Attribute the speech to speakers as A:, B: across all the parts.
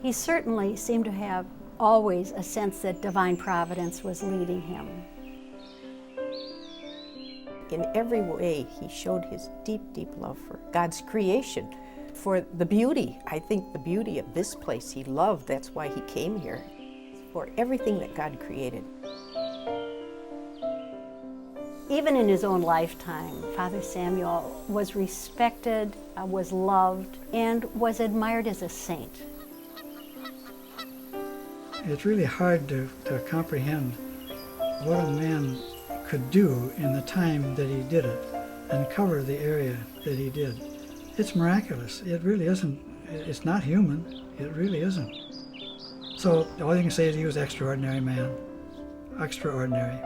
A: He certainly seemed to have always a sense that divine providence was leading him.
B: In every way, he showed his deep, deep love for God's creation, for the beauty. I think the beauty of this place he loved. That's why he came here, for everything that God created.
A: Even in his own lifetime, Father Samuel was respected, was loved, and was admired as a saint.
C: It's really hard to comprehend what a man could do in the time that he did it and cover the area that he did. It's miraculous. It really isn't. It's not human. It really isn't. So all you can say is he was an extraordinary man. Extraordinary.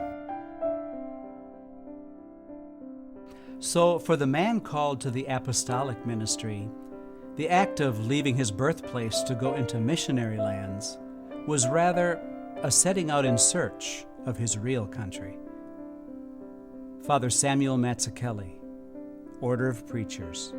D: So for the man called to the apostolic ministry, the act of leaving his birthplace to go into missionary lands was rather a setting out in search of his real country. Father Samuel Mazzuchelli, Order of Preachers.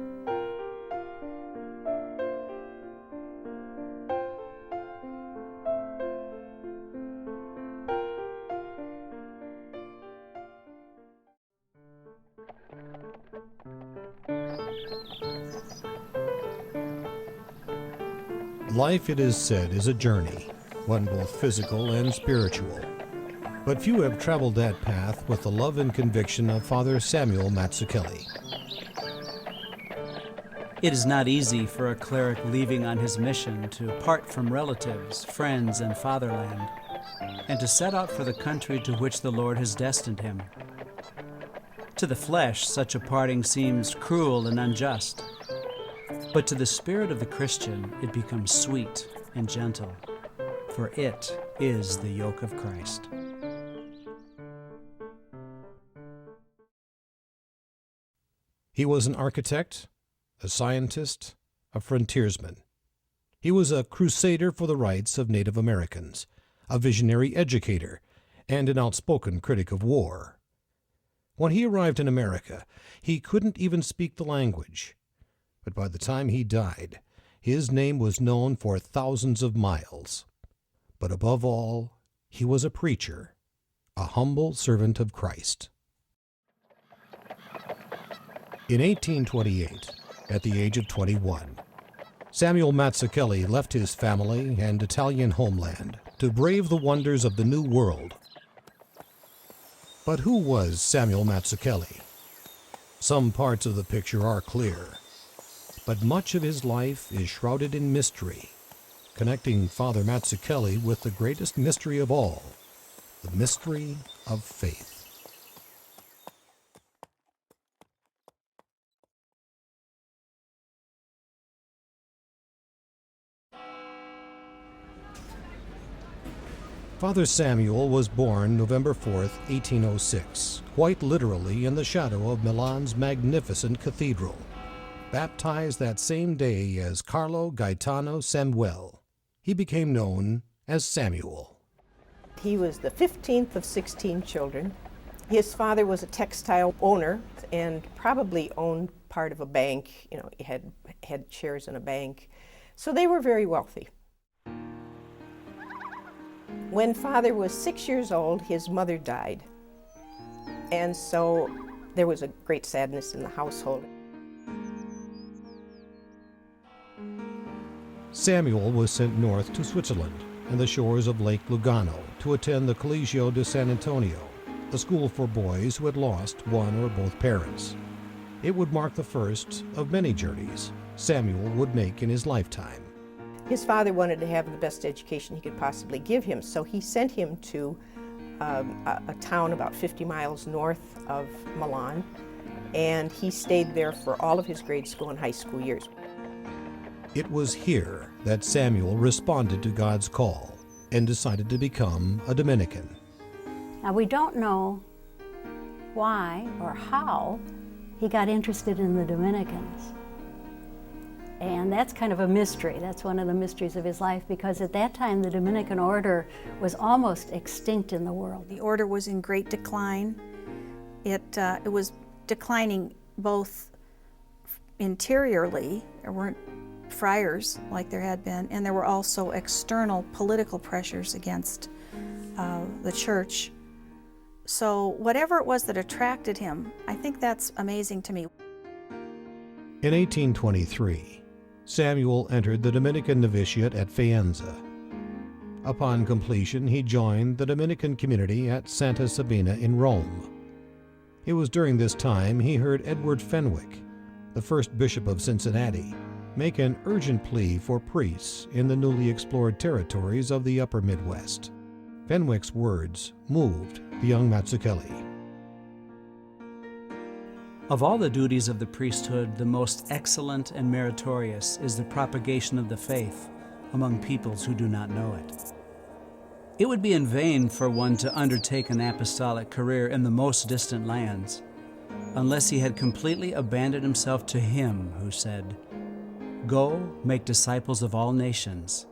E: Life, it is said, is a journey, one both physical and spiritual. But few have traveled that path with the love and conviction of Father Samuel Mazzuchelli.
D: It is not easy for a cleric leaving on his mission to part from relatives, friends, and fatherland, and to set out for the country to which the Lord has destined him. To the flesh, such a parting seems cruel and unjust. But to the spirit of the Christian, it becomes sweet and gentle, for it is the yoke of Christ.
E: He was an architect, a scientist, a frontiersman. He was a crusader for the rights of Native Americans, a visionary educator, and an outspoken critic of war. When he arrived in America, he couldn't even speak the language. But by the time he died, his name was known for thousands of miles. But above all, he was a preacher, a humble servant of Christ. In 1828, at the age of 21, Samuel Mazzuchelli left his family and Italian homeland to brave the wonders of the New World. But who was Samuel Mazzuchelli? Some parts of the picture are clear, but much of his life is shrouded in mystery, connecting Father Mazzuchelli with the greatest mystery of all, the mystery of faith. Father Samuel was born November 4th, 1806, quite literally in the shadow of Milan's magnificent cathedral. Baptized that same day as Carlo Gaetano Samuel, he became known as Samuel.
B: He was the 15th of 16 children. His father was a textile owner and probably owned part of a bank. You know, he had shares in a bank. So they were very wealthy. When Father was 6 years old, his mother died. And so there was a great sadness in the household.
E: Samuel was sent north to Switzerland and the shores of Lake Lugano to attend the Colegio de San Antonio, a school for boys who had lost one or both parents. It would mark the first of many journeys Samuel would make in his lifetime.
B: His father wanted to have the best education he could possibly give him, so he sent him to a town about 50 miles north of Milan, and he stayed there for all of his grade school and high school years.
E: It was here that Samuel responded to God's call and decided to become a Dominican.
A: Now, we don't know why or how he got interested in the Dominicans. And that's kind of a mystery. That's one of the mysteries of his life, because at that time the Dominican order was almost extinct in the world.
F: The order was in great decline. It was declining both interiorly. There weren't friars like there had been, and there were also external political pressures against the church. So whatever it was that attracted him, I think that's amazing to me.
E: In 1823, Samuel entered the Dominican novitiate at Faenza. Upon completion, he joined the Dominican community at Santa Sabina in Rome. It was during this time he heard Edward Fenwick, the first bishop of Cincinnati, make an urgent plea for priests in the newly explored territories of the upper Midwest. Fenwick's words moved the young Mazzuchelli.
D: Of all the duties of the priesthood, the most excellent and meritorious is the propagation of the faith among peoples who do not know it. It would be in vain for one to undertake an apostolic career in the most distant lands, unless he had completely abandoned himself to Him who said, "Go, make disciples of all nations.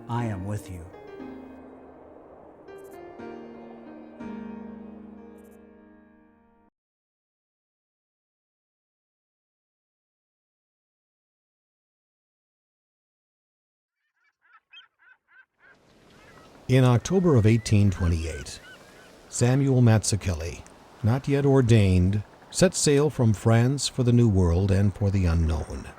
D: I am with you."
E: In October of 1828, Samuel Mazzuchelli, not yet ordained, set sail from France for the New World and for the unknown.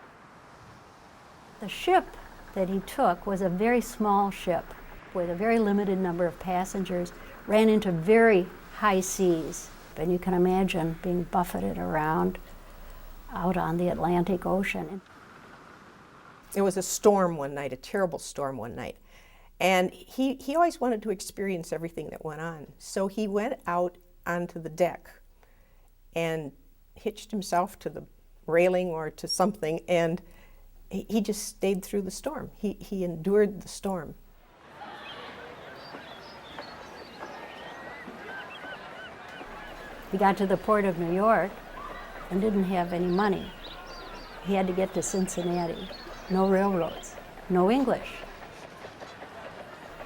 A: The ship that he took was a very small ship with a very limited number of passengers, ran into very high seas, and you can imagine being buffeted around out on the Atlantic Ocean.
B: It was a storm one night, a terrible storm one night. And he always wanted to experience everything that went on. So he went out onto the deck and hitched himself to the railing or to something, and he just stayed through the storm. He endured the storm.
A: He got to the port of New York and didn't have any money. He had to get to Cincinnati. No railroads, no English.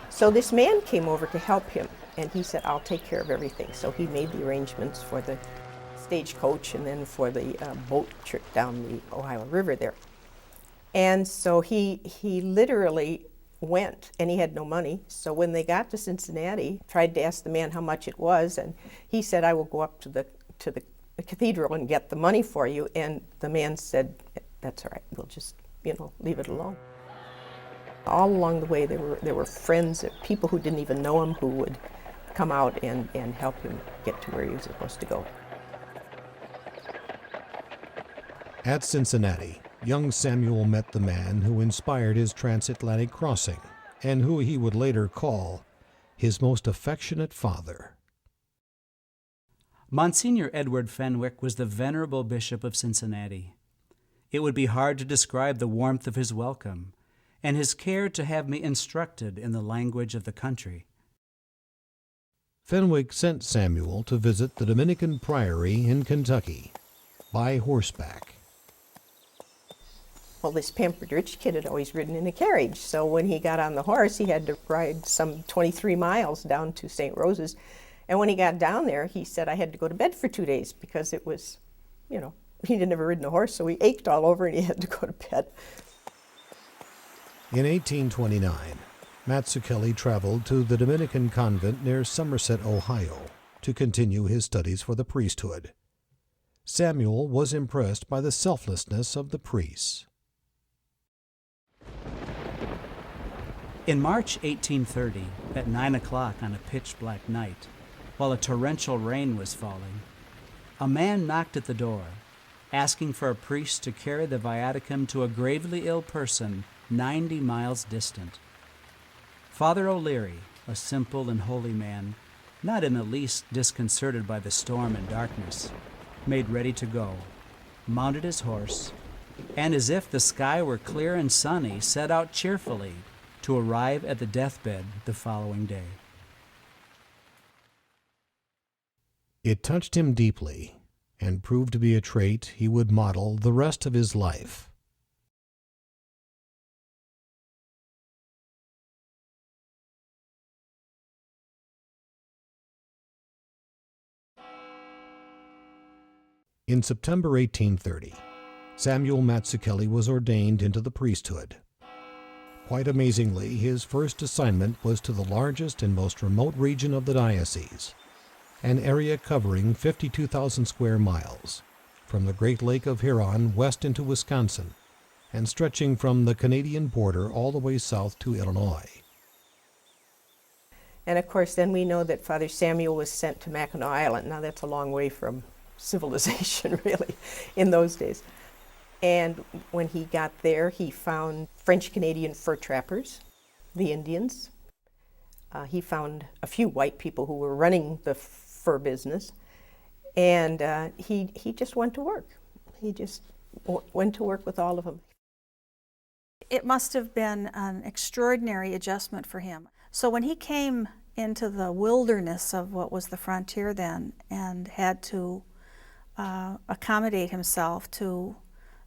B: So this man came over to help him, and he said, "I'll take care of everything." So he made the arrangements for the stagecoach and then for the boat trip down the Ohio River there. And so he literally went, and he had no money. So when they got to Cincinnati, tried to ask the man how much it was, and he said, "I will go up to the cathedral and get the money for you." And the man said, "That's all right, we'll just, leave it alone." All along the way, there were friends, people who didn't even know him, who would come out and help him get to where he was supposed to go.
E: At Cincinnati, young Samuel met the man who inspired his transatlantic crossing and who he would later call his most affectionate father.
D: Monsignor Edward Fenwick was the Venerable Bishop of Cincinnati. It would be hard to describe the warmth of his welcome and his care to have me instructed in the language of the country.
E: Fenwick sent Samuel to visit the Dominican priory in Kentucky by horseback.
B: Well, this pampered rich kid had always ridden in a carriage, so when he got on the horse, he had to ride some 23 miles down to St. Rose's. And when he got down there, he said, "I had to go to bed for 2 days," because it was, he'd never ridden a horse, so he ached all over and he had to go to bed.
E: In 1829, Mazzuchelli traveled to the Dominican convent near Somerset, Ohio, to continue his studies for the priesthood. Samuel was impressed by the selflessness of the priests.
D: In March 1830, at 9 o'clock on a pitch-black night, while a torrential rain was falling, a man knocked at the door, asking for a priest to carry the viaticum to a gravely ill person 90 miles distant. Father O'Leary, a simple and holy man, not in the least disconcerted by the storm and darkness, made ready to go, mounted his horse, and as if the sky were clear and sunny, set out cheerfully to arrive at the deathbed the following day.
E: It touched him deeply and proved to be a trait he would model the rest of his life. In September 1830, Samuel Mazzuchelli was ordained into the priesthood. Quite amazingly, his first assignment was to the largest and most remote region of the diocese, an area covering 52,000 square miles, from the Great Lake of Huron west into Wisconsin, and stretching from the Canadian border all the way south to Illinois.
B: And of course, then we know that Father Samuel was sent to Mackinac Island. Now that's a long way from civilization, really, in those days. And when he got there, he found French-Canadian fur trappers, the Indians. He found a few white people who were running the fur business. And he just went to work. He just went to work with all of them.
F: It must have been an extraordinary adjustment for him. So when he came into the wilderness of what was the frontier then and had to accommodate himself to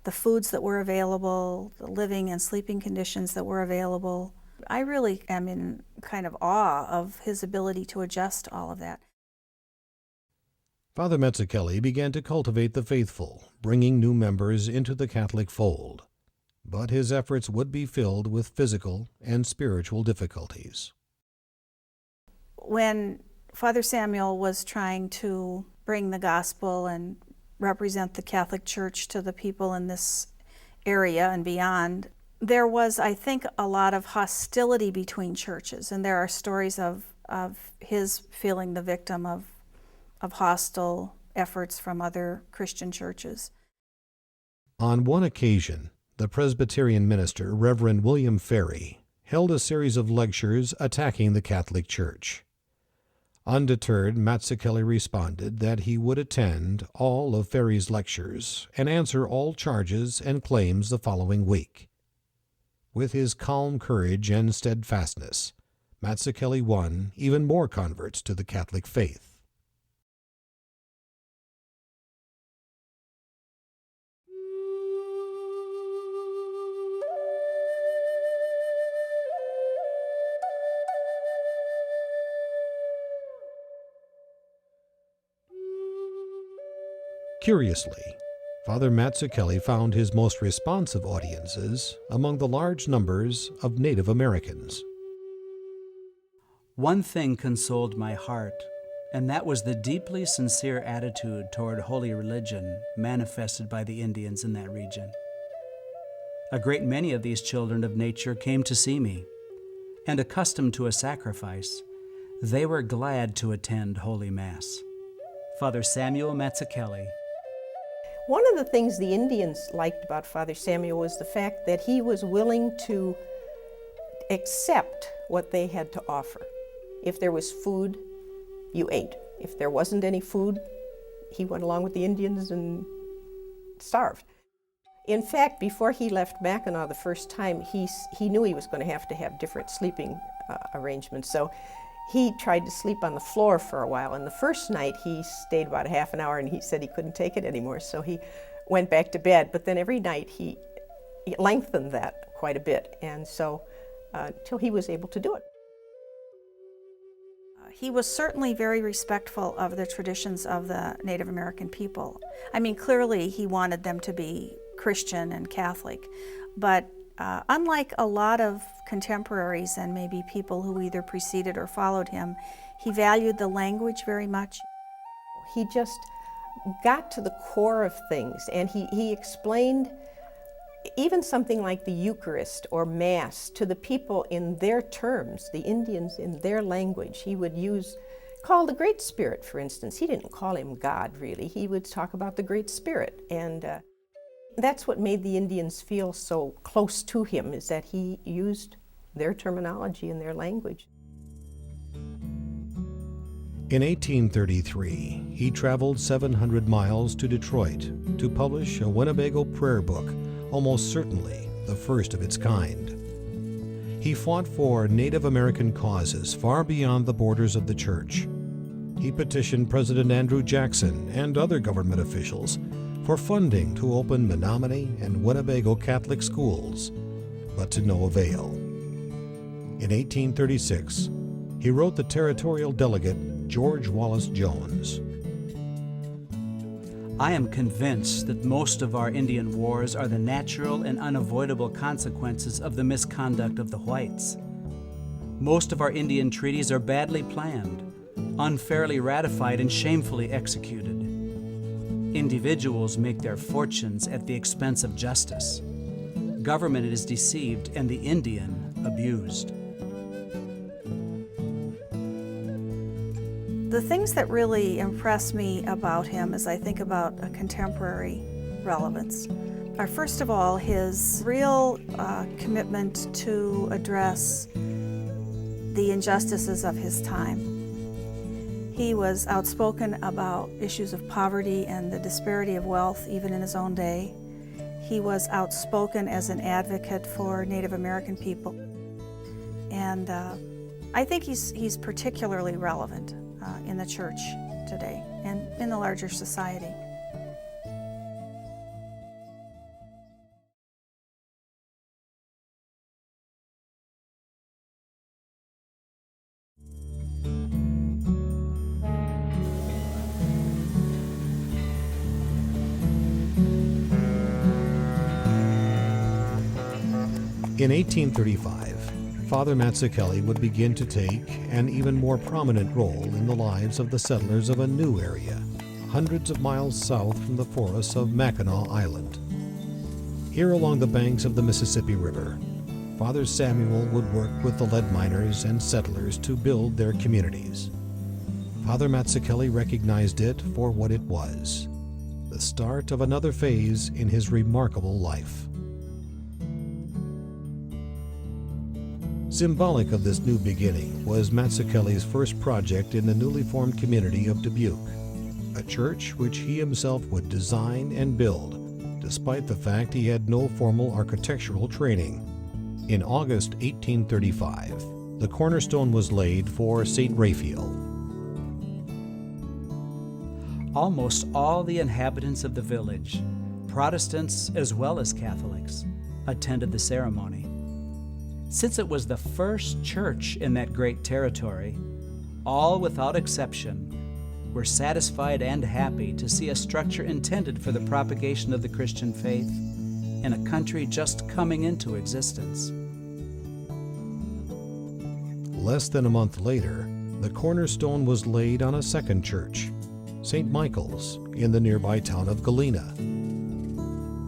F: the foods that were available, the living and sleeping conditions that were available, I really am in kind of awe of his ability to adjust to all of that.
E: Father Mazzuchelli began to cultivate the faithful, bringing new members into the Catholic fold. But his efforts would be filled with physical and spiritual difficulties.
F: When Father Samuel was trying to bring the gospel and represent the Catholic Church to the people in this area and beyond, there was, I think, a lot of hostility between churches, and there are stories of his feeling the victim of hostile efforts from other Christian churches.
E: On one occasion, the Presbyterian minister, Reverend William Ferry, held a series of lectures attacking the Catholic Church. Undeterred, Mazzuchelli responded that he would attend all of Ferry's lectures and answer all charges and claims the following week. With his calm courage and steadfastness, Mazzuchelli won even more converts to the Catholic faith. Curiously, Father Mazzuchelli found his most responsive audiences among the large numbers of Native Americans.
D: One thing consoled my heart, and that was the deeply sincere attitude toward holy religion manifested by the Indians in that region. A great many of these children of nature came to see me, and accustomed to a sacrifice, they were glad to attend Holy Mass. Father Samuel Mazzuchelli.
B: One of the things the Indians liked about Father Samuel was the fact that he was willing to accept what they had to offer. If there was food, you ate. If there wasn't any food, he went along with the Indians and starved. In fact, before he left Mackinac the first time, he knew he was going to have different sleeping arrangements. So he tried to sleep on the floor for a while, and the first night he stayed about a half an hour and he said he couldn't take it anymore, so he went back to bed. But then every night he lengthened that quite a bit, and so till he was able to do it.
F: He was certainly very respectful of the traditions of the Native American people. I mean, clearly he wanted them to be Christian and Catholic, but unlike a lot of contemporaries and maybe people who either preceded or followed him, he valued the language very much.
B: He just got to the core of things, and he explained even something like the Eucharist or Mass to the people in their terms, the Indians in their language. He would call the Great Spirit, for instance. He didn't call him God, really. He would talk about the Great Spirit, and that's what made the Indians feel so close to him, is that he used their terminology and their language.
E: In 1833, he traveled 700 miles to Detroit to publish a Winnebago prayer book, almost certainly the first of its kind. He fought for Native American causes far beyond the borders of the church. He petitioned President Andrew Jackson and other government officials for funding to open Menominee and Winnebago Catholic schools, but to no avail. In 1836, he wrote the territorial delegate George Wallace Jones,
D: I am convinced that most of our Indian wars are the natural and unavoidable consequences of the misconduct of the whites. Most of our Indian treaties are badly planned, unfairly ratified, and shamefully executed. Individuals make their fortunes at the expense of justice. Government is deceived and the Indian abused.
F: The things that really impress me about him as I think about a contemporary relevance are, first of all, his real commitment to address the injustices of his time. He was outspoken about issues of poverty and the disparity of wealth, even in his own day. He was outspoken as an advocate for Native American people. And I think he's particularly relevant in the church today and in the larger society.
E: In 1835, Father Mazzuchelli would begin to take an even more prominent role in the lives of the settlers of a new area, hundreds of miles south from the forests of Mackinac Island. Here along the banks of the Mississippi River, Father Samuel would work with the lead miners and settlers to build their communities. Father Mazzuchelli recognized it for what it was, the start of another phase in his remarkable life. Symbolic of this new beginning was Mazzuchelli's first project in the newly formed community of Dubuque, a church which he himself would design and build, despite the fact he had no formal architectural training. In August 1835, the cornerstone was laid for St. Raphael.
D: Almost all the inhabitants of the village, Protestants as well as Catholics, attended the ceremony. Since it was the first church in that great territory, all without exception were satisfied and happy to see a structure intended for the propagation of the Christian faith in a country just coming into existence.
E: Less than a month later, the cornerstone was laid on a second church, St. Michael's, in the nearby town of Galena.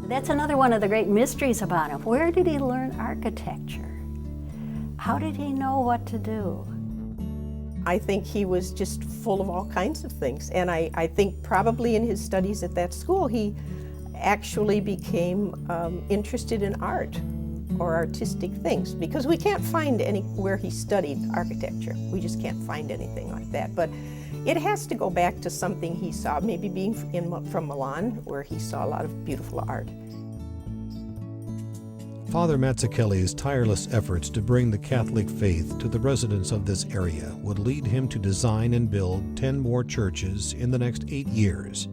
A: That's another one of the great mysteries about him. Where did he learn architecture? How did he know what to do?
B: I think he was just full of all kinds of things. And I think probably in his studies at that school, he actually became interested in art or artistic things, because we can't find anywhere he studied architecture. We just can't find anything like that. But it has to go back to something he saw, maybe being from Milan, where he saw a lot of beautiful art.
E: Father Mazzuchelli's tireless efforts to bring the Catholic faith to the residents of this area would lead him to design and build 10 more churches in the next 8 years.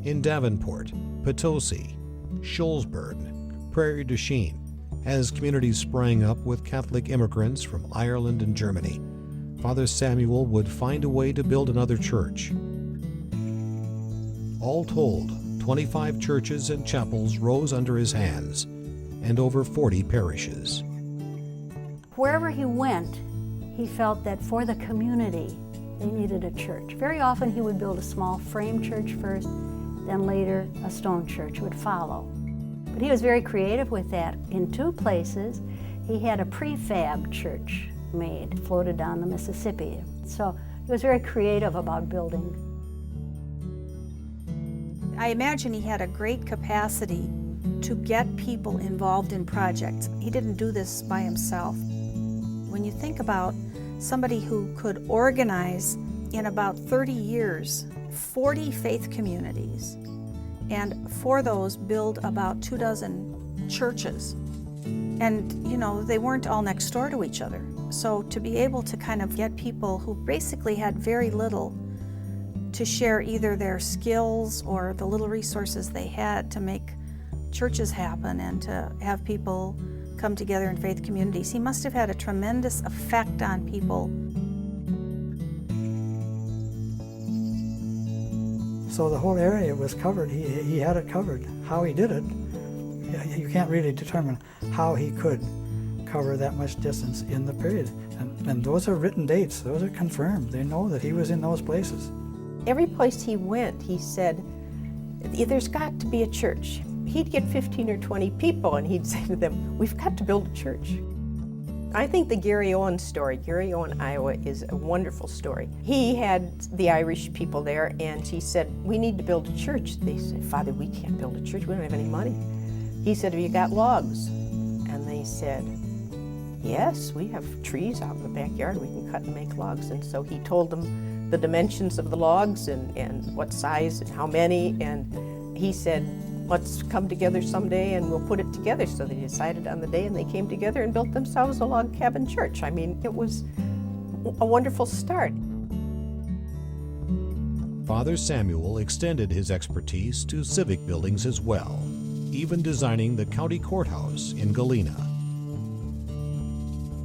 E: In Davenport, Potosi, Shullsburg, Prairie du Chien, as communities sprang up with Catholic immigrants from Ireland and Germany, Father Samuel would find a way to build another church. All told, 25 churches and chapels rose under his hands, and over 40 parishes.
A: Wherever he went, he felt that for the community, they needed a church. Very often he would build a small frame church first, then later a stone church would follow. But he was very creative with that. In 2 places, he had a prefab church made, floated down the Mississippi. So he was very creative about building.
F: I imagine he had a great capacity to get people involved in projects. He didn't do this by himself. When you think about somebody who could organize in about 30 years 40 faith communities, and for those build about 24 churches, and you know, they weren't all next door to each other. So to be able to kind of get people who basically had very little to share either their skills or the little resources they had to make churches happen and to have people come together in faith communities. He must have had a tremendous effect on people.
C: So the whole area was covered. He had it covered. How he did it, you can't really determine how he could cover that much distance in the period. And those are written dates. Those are confirmed. They know that he was in those places.
B: Every place he went, he said, there's got to be a church. He'd get 15 or 20 people and he'd say to them, we've got to build a church. I think the Gary Owen story, Gary Owen, Iowa, is a wonderful story. He had the Irish people there and he said, we need to build a church. They said, Father, we can't build a church. We don't have any money. He said, have you got logs? And they said, yes, we have trees out in the backyard. We can cut and make logs. And so he told them the dimensions of the logs and what size and how many. And he said, let's come together someday and we'll put it together. So they decided on the day and they came together and built themselves a log cabin church. I mean, it was a wonderful start.
E: Father Samuel extended his expertise to civic buildings as well, even designing the county courthouse in Galena.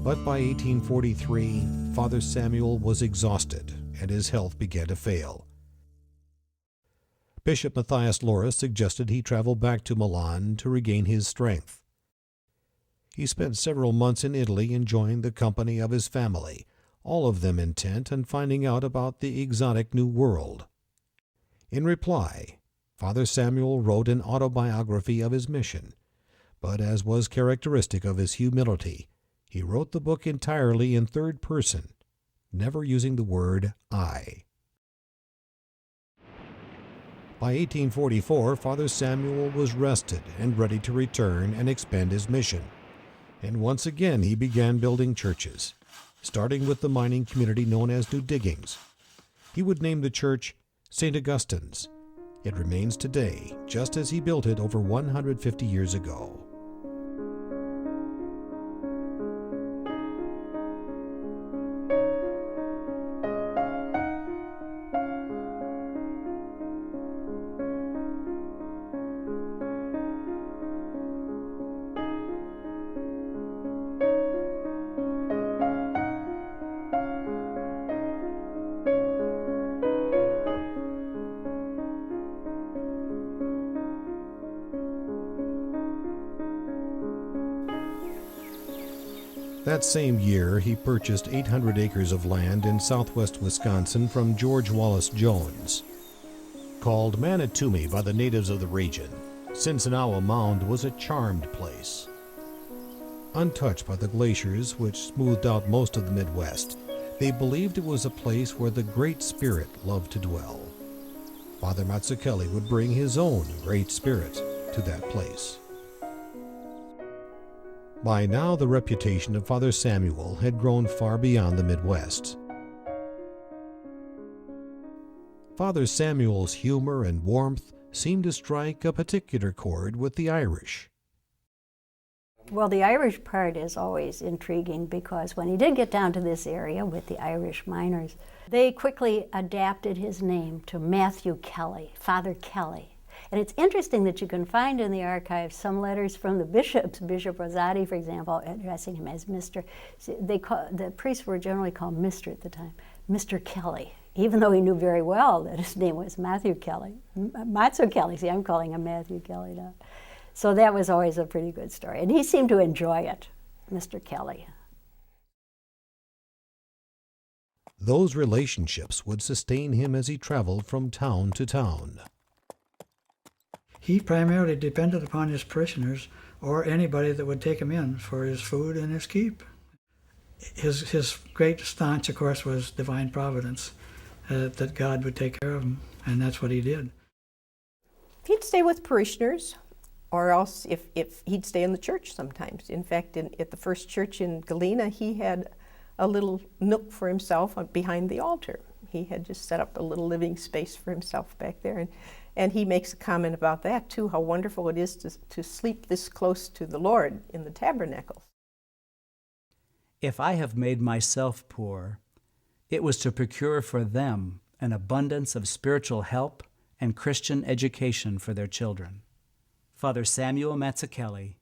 E: But by 1843, Father Samuel was exhausted and his health began to fail. Bishop Matthias Loris suggested he travel back to Milan to regain his strength. He spent several months in Italy enjoying the company of his family, all of them intent on finding out about the exotic new world. In reply, Father Samuel wrote an autobiography of his mission, but as was characteristic of his humility, he wrote the book entirely in third person, never using the word I. By 1844, Father Samuel was rested and ready to return and expand his mission. And once again he began building churches, starting with the mining community known as New Diggings. He would name the church St. Augustine's. It remains today, just as he built it over 150 years ago. That same year, he purchased 800 acres of land in southwest Wisconsin from George Wallace Jones. Called Manitoumi by the natives of the region, Sinsinawa Mound was a charmed place. Untouched by the glaciers which smoothed out most of the Midwest, they believed it was a place where the Great Spirit loved to dwell. Father Mazzuchelli would bring his own Great Spirit to that place. By now, the reputation of Father Samuel had grown far beyond the Midwest. Father Samuel's humor and warmth seemed to strike a particular chord with the Irish.
A: Well, the Irish part is always intriguing because when he did get down to this area with the Irish miners, they quickly adapted his name to Matthew Kelly, Father Kelly. And it's interesting that you can find in the archives some letters from the bishops, Bishop Rosati, for example, addressing him as Mr. The priests were generally called Mr. at the time, Mr. Kelly, even though he knew very well that his name was Matthew Kelly. Mazzuchelli, see, I'm calling him Matthew Kelly now. So that was always a pretty good story. And he seemed to enjoy it, Mr. Kelly.
E: Those relationships would sustain him as he traveled from town to town.
C: He primarily depended upon his parishioners or anybody that would take him in for his food and his keep. His great staunch, of course, was divine providence, that God would take care of him, and that's what he did.
B: He'd stay with parishioners, or else if he'd stay in the church sometimes. In fact, at the first church in Galena, he had a little nook for himself behind the altar. He had just set up a little living space for himself back there. And he makes a comment about that, too, how wonderful it is to sleep this close to the Lord in the tabernacle.
D: If I have made myself poor, it was to procure for them an abundance of spiritual help and Christian education for their children. Father Samuel Mazzuchelli.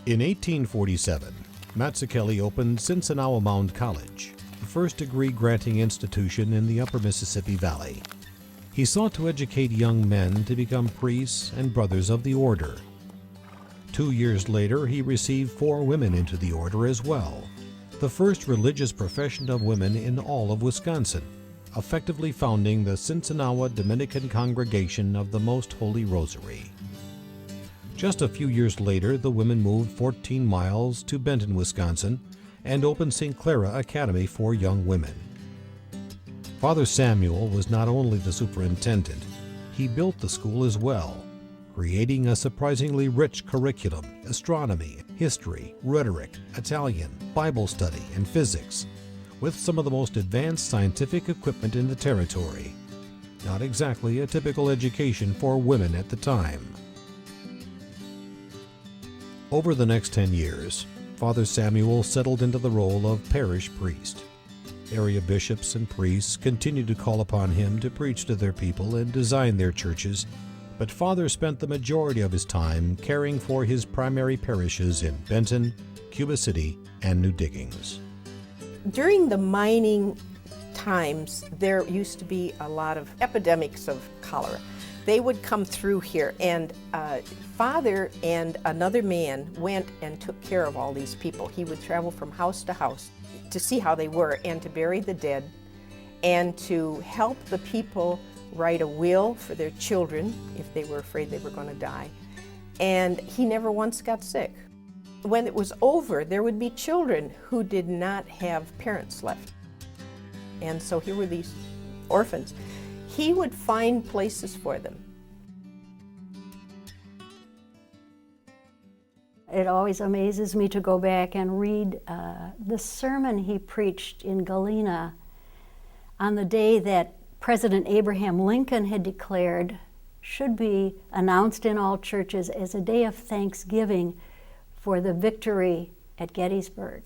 E: In 1847, Mazzuchelli opened Cincinnati Mound College, the first degree-granting institution in the upper Mississippi Valley. He sought to educate young men to become priests and brothers of the order. 2 years later, he received 4 women into the order as well, the first religious profession of women in all of Wisconsin, effectively founding the Cincinnati Dominican Congregation of the Most Holy Rosary. Just a few years later, the women moved 14 miles to Benton, Wisconsin, and opened St. Clara Academy for young women. Father Samuel was not only the superintendent, he built the school as well, creating a surprisingly rich curriculum: astronomy, history, rhetoric, Italian, Bible study, and physics, with some of the most advanced scientific equipment in the territory. Not exactly a typical education for women at the time. Over the next 10 years, Father Samuel settled into the role of parish priest. Area bishops and priests continued to call upon him to preach to their people and design their churches, but Father spent the majority of his time caring for his primary parishes in Benton, Cuba City, and New Diggings.
B: During the mining times, there used to be a lot of epidemics of cholera. They would come through here, and Father and another man went and took care of all these people. He would travel from house to house to see how they were and to bury the dead and to help the people write a will for their children if they were afraid they were going to die. And he never once got sick. When it was over, there would be children who did not have parents left. And so here were these orphans. He would find places for them.
A: It always amazes me to go back and read the sermon he preached in Galena on the day that President Abraham Lincoln had declared should be announced in all churches as a day of thanksgiving for the victory at Gettysburg.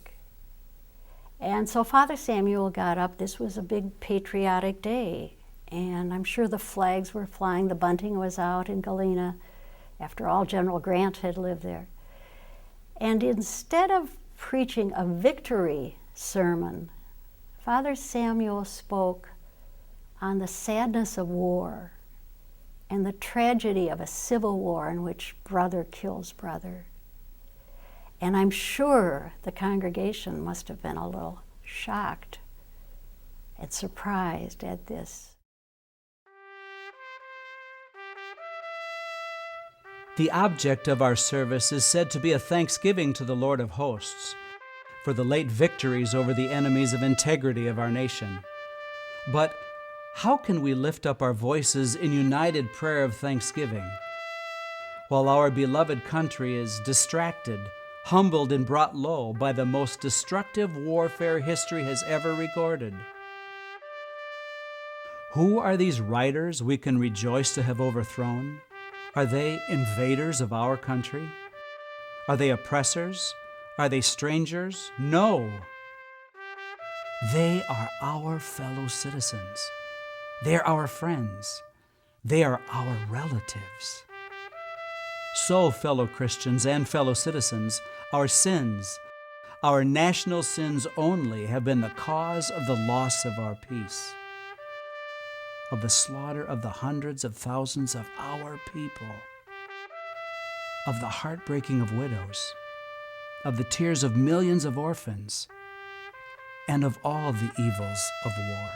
A: And so Father Samuel got up. This was a big patriotic day, and I'm sure the flags were flying. The bunting was out in Galena. After all, General Grant had lived there. And instead of preaching a victory sermon, Father Samuel spoke on the sadness of war and the tragedy of a civil war in which brother kills brother. And I'm sure the congregation must have been a little shocked and surprised at this.
D: The object of our service is said to be a thanksgiving to the Lord of hosts for the late victories over the enemies of integrity of our nation. But how can we lift up our voices in united prayer of thanksgiving while our beloved country is distracted, humbled, and brought low by the most destructive warfare history has ever recorded? Who are these riders we can rejoice to have overthrown? Are they invaders of our country? Are they oppressors? Are they strangers? No. They are our fellow citizens. They're our friends. They are our relatives. So, fellow Christians and fellow citizens, our sins, our national sins only, have been the cause of the loss of our peace, of the slaughter of the hundreds of thousands of our people, of the heartbreaking of widows, of the tears of millions of orphans, and of all the evils of war.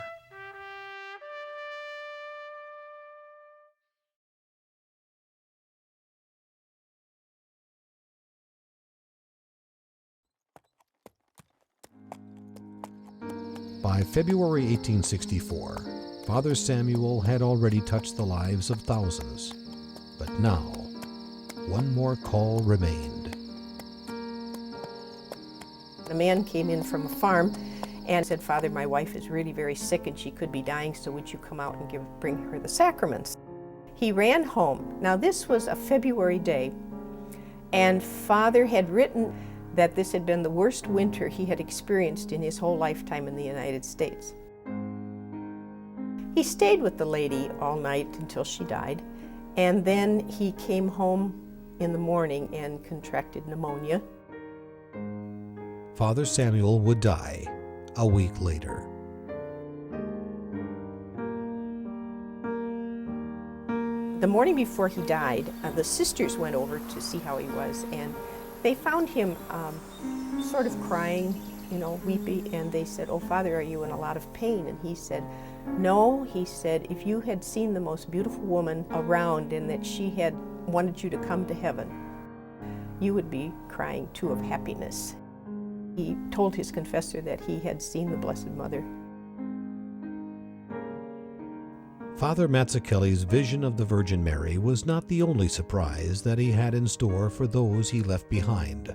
E: By February 1864, Father Samuel had already touched the lives of thousands. But now, one more call remained.
B: A man came in from a farm and said, "Father, my wife is really very sick and she could be dying, so would you come out and bring her the sacraments?" He ran home. Now this was a February day, and Father had written that this had been the worst winter he had experienced in his whole lifetime in the United States. He stayed with the lady all night until she died, and then he came home in the morning and contracted pneumonia.
E: Father Samuel would die a week later.
B: The morning before he died, the sisters went over to see how he was, and they found him sort of crying, weepy, and they said, "Oh, Father, are you in a lot of pain?" And he said, "No," he said, "if you had seen the most beautiful woman around and that she had wanted you to come to heaven, you would be crying too of happiness." He told his confessor that he had seen the Blessed Mother.
E: Father Mazzuchelli's vision of the Virgin Mary was not the only surprise that he had in store for those he left behind.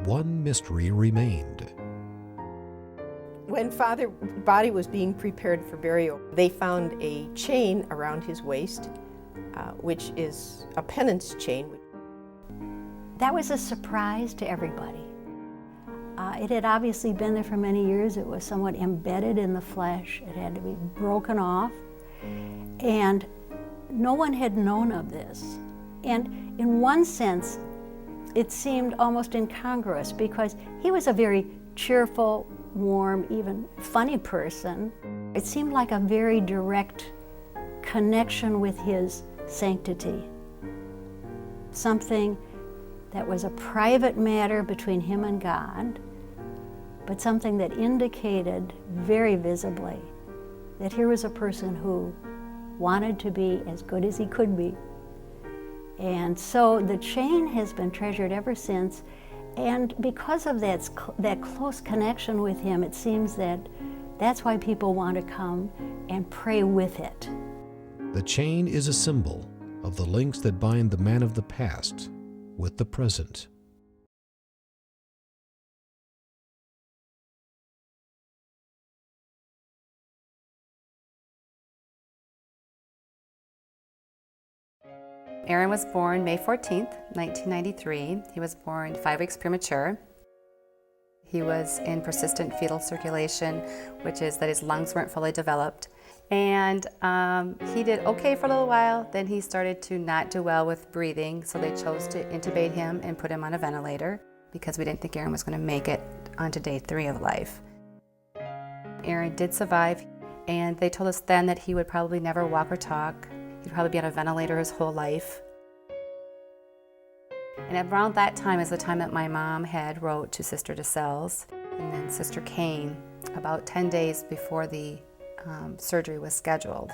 E: One mystery remained.
B: When Father's body was being prepared for burial, they found a chain around his waist, which is a penance chain.
A: That was a surprise to everybody. It had obviously been there for many years. It was somewhat embedded in the flesh. It had to be broken off. And no one had known of this. And in one sense, it seemed almost incongruous because he was a very cheerful, warm, even funny person. It seemed like a very direct connection with his sanctity. Something that was a private matter between him and God, but something that indicated very visibly that here was a person who wanted to be as good as he could be. And so the chain has been treasured ever since, and because of that close connection with him, it seems that that's why people want to come and pray with it.
E: The chain is a symbol of the links that bind the man of the past with the present.
G: Aaron was born May 14th, 1993. He was born 5 weeks premature. He was in persistent fetal circulation, which is that his lungs weren't fully developed. And he did okay for a little while, then he started to not do well with breathing, so they chose to intubate him and put him on a ventilator because we didn't think Aaron was going to make it onto day 3 of life. Aaron did survive, and they told us then that he would probably never walk or talk. He'd probably be on a ventilator his whole life. And around that time is the time that my mom had wrote to Sister DeSalles, and then Sister Kane, about 10 days before the surgery was scheduled.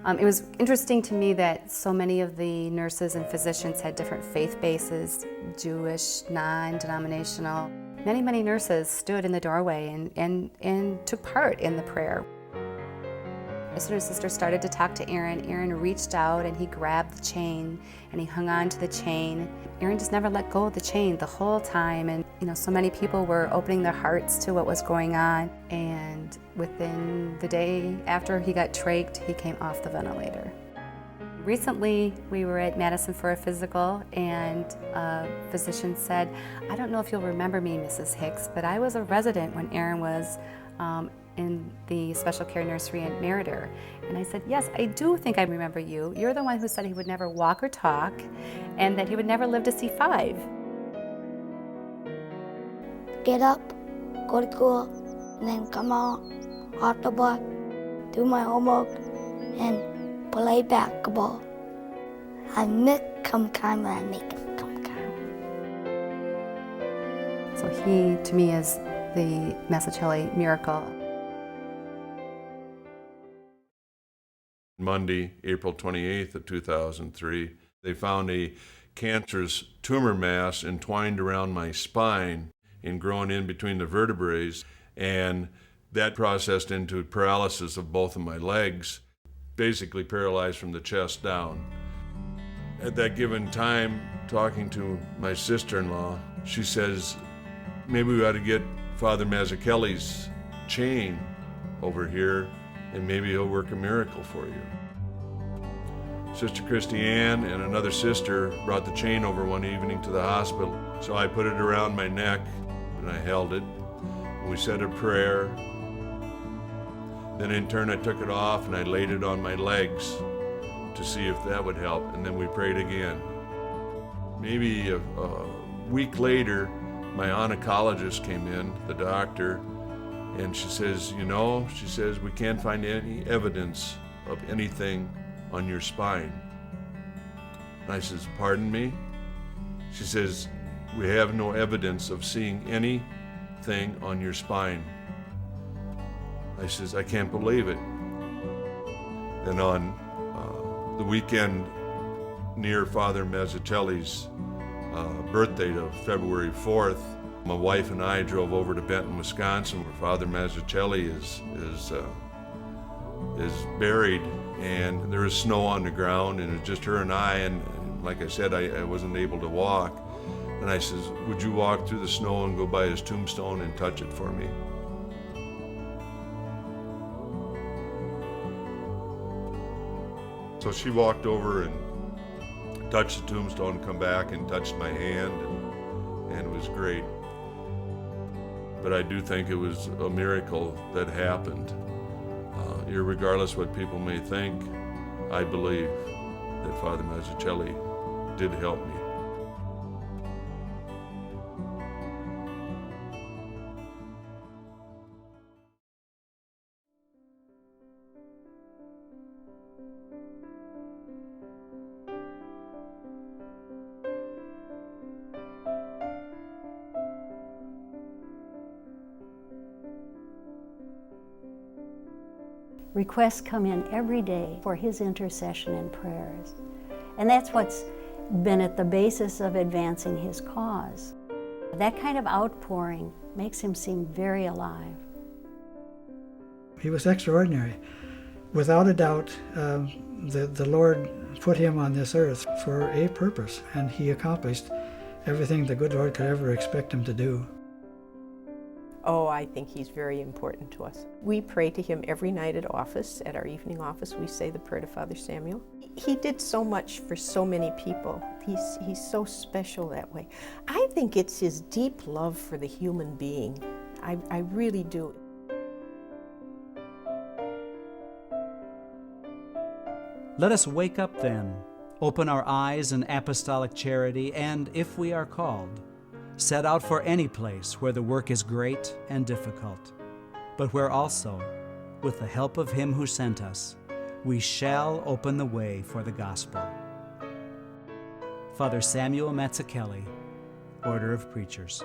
G: It was interesting to me that so many of the nurses and physicians had different faith bases, Jewish, non-denominational. Many nurses stood in the doorway and took part in the prayer. As soon as Sister started to talk to Aaron reached out and he grabbed the chain and he hung on to the chain. Aaron just never let go of the chain the whole time, and so many people were opening their hearts to what was going on, and within the day after he got trached, he came off the ventilator. Recently, we were at Madison for a physical, and a physician said, "I don't know if you'll remember me, Mrs. Hicks, but I was a resident when Aaron was in the special care nursery at Meriter." And I said, "Yes, I do think I remember you. You're the one who said he would never walk or talk and that he would never live to see 5.
H: Get up, go to school, and then come out, off the bus, do my homework, and play basketball. I miss come time and I make it come time."
G: So he, to me, is the Mazzuchelli miracle.
I: Monday, April 28th of 2003, they found a cancerous tumor mass entwined around my spine and growing in between the vertebrae, and that processed into paralysis of both of my legs, basically paralyzed from the chest down. At that given time, talking to my sister-in-law, she says, "Maybe we ought to get Father Mazzuchelli's chain over here, and maybe he'll work a miracle for you." Sister Christiane and another sister brought the chain over one evening to the hospital. So I put it around my neck and I held it. We said a prayer. Then in turn I took it off and I laid it on my legs to see if that would help, and then we prayed again. Maybe a week later, my oncologist came in, the doctor, and she says, you know, she says, we can't find any evidence of anything on your spine. And I says, pardon me? She says, we have no evidence of seeing anything on your spine. I says, I can't believe it. And on the weekend near Father Mazzuchelli's birthday of February 4th, my wife and I drove over to Benton, Wisconsin, where Father Mazzuchelli is buried, and there is snow on the ground, and it's just her and I, and like I said, I wasn't able to walk. And I says, would you walk through the snow and go by his tombstone and touch it for me? So she walked over and touched the tombstone, come back and touched my hand, and it was great. But I do think it was a miracle that happened. Irregardless what people may think, I believe that Father Mazzuchelli did help me.
A: Requests come in every day for his intercession and prayers. And that's what's been at the basis of advancing his cause. That kind of outpouring makes him seem very alive.
C: He was extraordinary. Without a doubt, the Lord put him on this earth for a purpose, and he accomplished everything the good Lord could ever expect him to do.
B: Oh, I think he's very important to us. We pray to him every night at office, at our evening office. We say the prayer to Father Samuel. He did so much for so many people. He's so special that way. I think it's his deep love for the human being. I really do.
D: Let us wake up then, open our eyes in apostolic charity, and, if we are called, set out for any place where the work is great and difficult, but where also, with the help of him who sent us, we shall open the way for the gospel. Father Samuel Mazzuchelli, Order of Preachers.